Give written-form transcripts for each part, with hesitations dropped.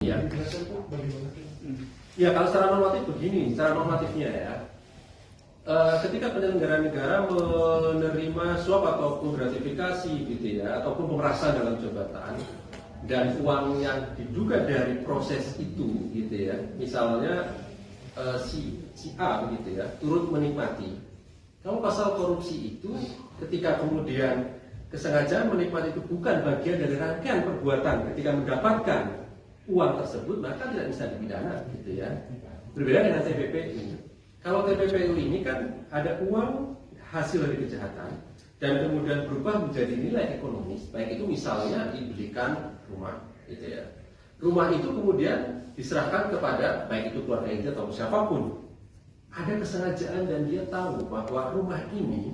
ya. Ya kalau secara normatif begini, secara normatifnya ya. Ketika penyelenggara negara menerima suap ataupun gratifikasi gitu ya, ataupun pemerasan dalam jabatan, dan uang yang diduga dari proses itu gitu ya, misalnya si A begitu ya, turut menikmati. Kalau pasal korupsi itu ketika kemudian kesengajaan menikmati itu bukan bagian dari rangkaian perbuatan ketika mendapatkan uang tersebut, maka tidak bisa dipidana gitu ya. Berbeda dengan TPPU. Kalau TPPU ini kan ada uang hasil dari kejahatan dan kemudian berubah menjadi nilai ekonomis, baik itu misalnya dibelikan rumah gitu ya. Rumah itu kemudian diserahkan kepada baik itu keluarga inti atau siapapun. Ada kesengajaan dan dia tahu bahwa rumah ini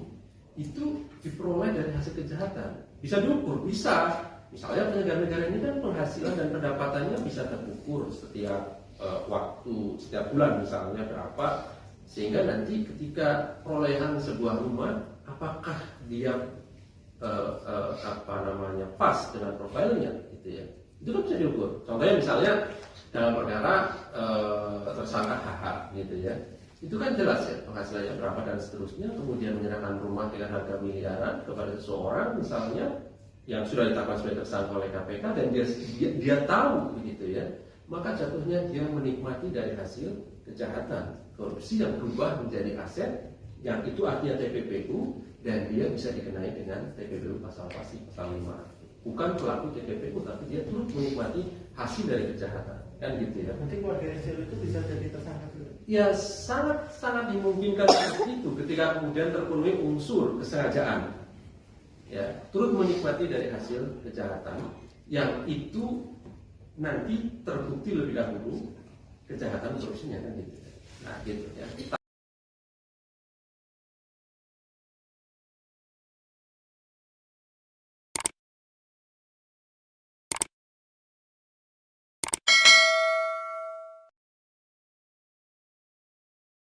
itu diperoleh dari hasil kejahatan. Bisa diukur, bisa. Misalnya penyelenggara negara ini kan penghasilan dan pendapatannya bisa terukur setiap waktu, setiap bulan misalnya berapa, sehingga nanti ketika perolehan sebuah rumah, apakah dia pas dengan profilnya, gitu ya. Itu kan bisa diukur. Contohnya misalnya dalam perkara tersangka HH, gitu ya. Itu kan jelas ya penghasilannya berapa dan seterusnya. Kemudian menyerahkan rumah dengan harga miliaran kepada seseorang misalnya yang sudah ditetapkan sebagai tersangka oleh KPK dan dia tahu begitu ya. Maka jatuhnya dia menikmati dari hasil kejahatan korupsi yang berubah menjadi aset, yang itu artinya TPPU, dan dia bisa dikenai dengan TPPU pasal 5. Bukan pelaku TPPU, tapi dia turut menikmati hasil dari kejahatan, kan gitu ya. Nanti keluarga hasil itu bisa jadi tersangka dulu. Ya sangat dimungkinkan seperti itu ketika kemudian terpenuhi unsur kesengajaan, ya turut menikmati dari hasil kejahatan yang itu nanti terbukti lebih dahulu kejahatan korupsinya kan gitu. Nah gitu ya.